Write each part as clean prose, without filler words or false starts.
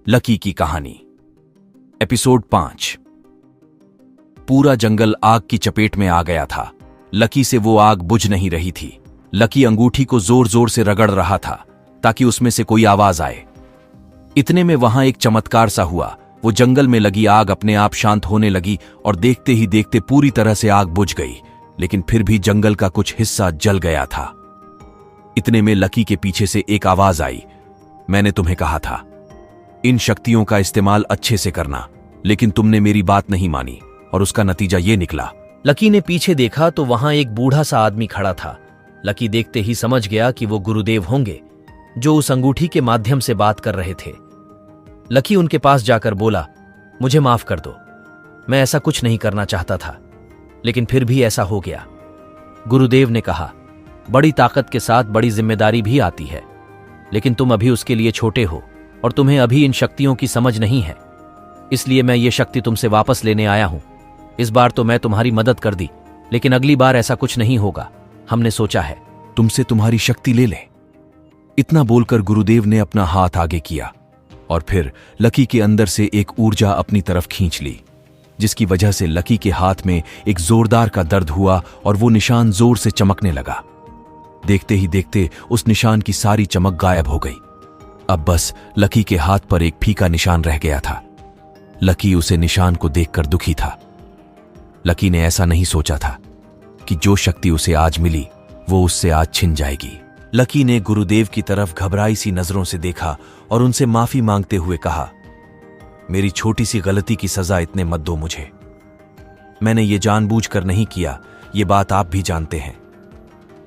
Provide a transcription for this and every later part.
Lucky की कहानी। Episode 5। पूरा जंगल आग की चपेट में आ गया था। लकी से वो आग बुझ नहीं रही थी। लकी अंगूठी को जोर जोर से रगड़ रहा था ताकि उसमें से कोई आवाज आए। इतने में वहां एक चमत्कार सा हुआ। वो जंगल में लगी आग अपने आप शांत होने लगी और देखते ही देखते पूरी तरह से आग बुझ गई, लेकिन फिर भी जंगल का कुछ हिस्सा जल गया था। इतने में लकी के पीछे से एक आवाज आई, मैंने तुम्हें कहा था इन शक्तियों का इस्तेमाल अच्छे से करना, लेकिन तुमने मेरी बात नहीं मानी और उसका नतीजा ये निकला। लकी ने पीछे देखा तो वहां एक बूढ़ा सा आदमी खड़ा था। लकी देखते ही समझ गया कि वो गुरुदेव होंगे, जो उस अंगूठी के माध्यम से बात कर रहे थे। लकी उनके पास जाकर बोला, मुझे माफ कर दो, मैं ऐसा कुछ नहीं करना चाहता था, लेकिन फिर भी ऐसा हो गया। गुरुदेव ने कहा, बड़ी ताकत के साथ बड़ी जिम्मेदारी भी आती है, लेकिन तुम अभी उसके लिए छोटे हो और तुम्हें अभी इन शक्तियों की समझ नहीं है, इसलिए मैं ये शक्ति तुमसे वापस लेने आया हूं। इस बार तो मैं तुम्हारी मदद कर दी, लेकिन अगली बार ऐसा कुछ नहीं होगा। हमने सोचा है तुमसे तुम्हारी शक्ति ले लें। इतना बोलकर गुरुदेव ने अपना हाथ आगे किया और फिर लकी के अंदर से एक ऊर्जा अपनी तरफ खींच ली, जिसकी वजह से लकी के हाथ में एक जोरदार का दर्द हुआ और वो निशान जोर से चमकने लगा। देखते ही देखते उस निशान की सारी चमक गायब हो गई। अब बस लकी के हाथ पर एक फीका निशान रह गया था। लकी उसे निशान को देखकर दुखी था। लकी ने ऐसा नहीं सोचा था कि जो शक्ति उसे आज मिली वो उससे आज छिन जाएगी। लकी ने गुरुदेव की तरफ घबराई सी नजरों से देखा और उनसे माफी मांगते हुए कहा, मेरी छोटी सी गलती की सजा इतने मत दो मुझे। मैंने ये जानबूझकर नहीं किया, ये बात आप भी जानते हैं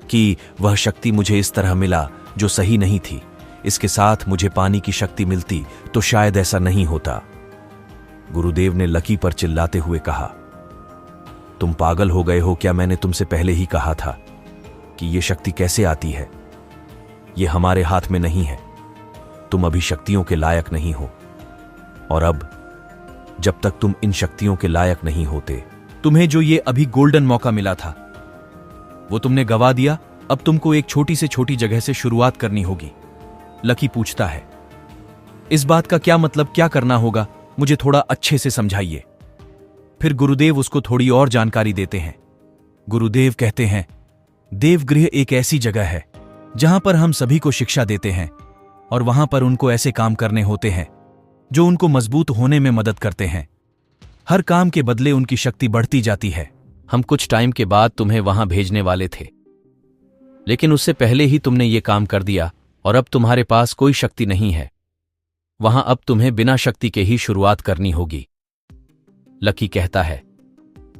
कि वह शक्ति मुझे इस तरह मिला जो सही नहीं थी। इसके साथ मुझे पानी की शक्ति मिलती तो शायद ऐसा नहीं होता। गुरुदेव ने लकी पर चिल्लाते हुए कहा, तुम पागल हो गए हो क्या? मैंने तुमसे पहले ही कहा था कि यह शक्ति कैसे आती है। यह हमारे हाथ में नहीं है। तुम अभी शक्तियों के लायक नहीं हो, और अब जब तक तुम इन शक्तियों के लायक नहीं होते, तुम्हें जो ये अभी गोल्डन मौका मिला था वो तुमने गवा दिया। अब तुमको एक छोटी से छोटी जगह से शुरुआत करनी होगी। लकी पूछता है, इस बात का क्या मतलब? क्या करना होगा? मुझे थोड़ा अच्छे से समझाइए। फिर गुरुदेव उसको थोड़ी और जानकारी देते हैं। गुरुदेव कहते हैं, देवगृह एक ऐसी जगह है जहां पर हम सभी को शिक्षा देते हैं और वहां पर उनको ऐसे काम करने होते हैं जो उनको मजबूत होने में मदद करते हैं। हर काम के बदले उनकी शक्ति बढ़ती जाती है। हम कुछ टाइम के बाद तुम्हें वहां भेजने वाले थे, लेकिन उससे पहले ही तुमने ये काम कर दिया और अब तुम्हारे पास कोई शक्ति नहीं है। वहां अब तुम्हें बिना शक्ति के ही शुरुआत करनी होगी। लकी कहता है,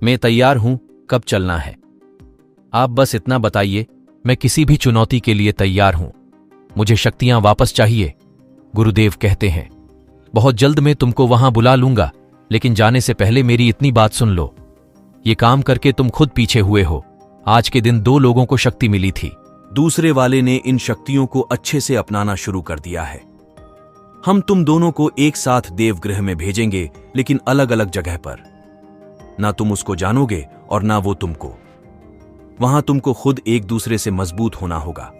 मैं तैयार हूं, कब चलना है? आप बस इतना बताइए, मैं किसी भी चुनौती के लिए तैयार हूं। मुझे शक्तियां वापस चाहिए। गुरुदेव कहते हैं, बहुत जल्द मैं तुमको वहां बुला लूंगा, लेकिन जाने से पहले मेरी इतनी बात सुन लो। ये काम करके तुम खुद पीछे हुए हो। आज के दिन 2 लोगों को शक्ति मिली थी, दूसरे वाले ने इन शक्तियों को अच्छे से अपनाना शुरू कर दिया है। हम तुम दोनों को एक साथ देवगृह में भेजेंगे, लेकिन अलग अलग जगह पर। ना तुम उसको जानोगे और ना वो तुमको। वहां तुमको खुद एक दूसरे से मजबूत होना होगा।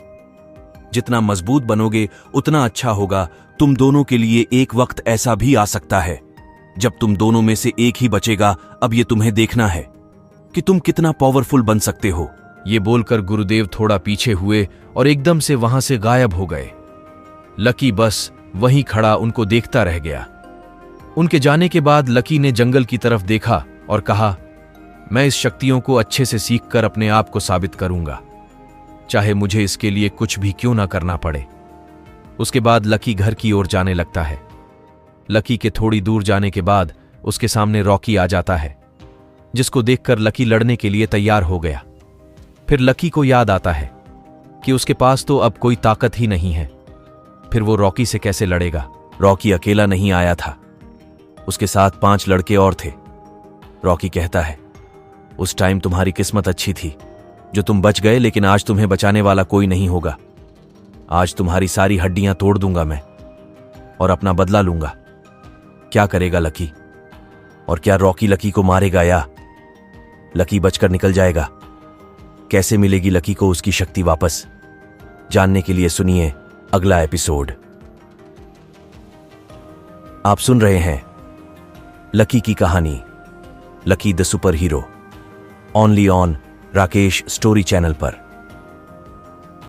जितना मजबूत बनोगे उतना अच्छा होगा। तुम दोनों के लिए एक वक्त ऐसा भी आ सकता है जब तुम दोनों में से एक ही बचेगा। अब ये तुम्हें देखना है कि तुम कितना पावरफुल बन सकते हो। ये बोलकर गुरुदेव थोड़ा पीछे हुए और एकदम से वहां से गायब हो गए। लकी बस वहीं खड़ा उनको देखता रह गया। उनके जाने के बाद लकी ने जंगल की तरफ देखा और कहा, मैं इस शक्तियों को अच्छे से सीखकर अपने आप को साबित करूंगा, चाहे मुझे इसके लिए कुछ भी क्यों ना करना पड़े। उसके बाद लकी घर की ओर जाने लगता है। लकी के थोड़ी दूर जाने के बाद उसके सामने रॉकी आ जाता है, जिसको देखकर लकी लड़ने के लिए तैयार हो गया। फिर लकी को याद आता है कि उसके पास तो अब कोई ताकत ही नहीं है। फिर वो रॉकी से कैसे लड़ेगा? रॉकी अकेला नहीं आया था, उसके साथ 5 लड़के और थे। रॉकी कहता है, उस टाइम तुम्हारी किस्मत अच्छी थी जो तुम बच गए, लेकिन आज तुम्हें बचाने वाला कोई नहीं होगा। आज तुम्हारी सारी हड्डियां तोड़ दूंगा मैं और अपना बदला लूंगा। क्या करेगा लकी? और क्या रॉकी लकी को मारेगा या लकी बचकर निकल जाएगा? कैसे मिलेगी लकी को उसकी शक्ति वापस? जानने के लिए सुनिए अगला एपिसोड। आप सुन रहे हैं लकी की कहानी, lucky the super hero, only on Rakesh story channel पर।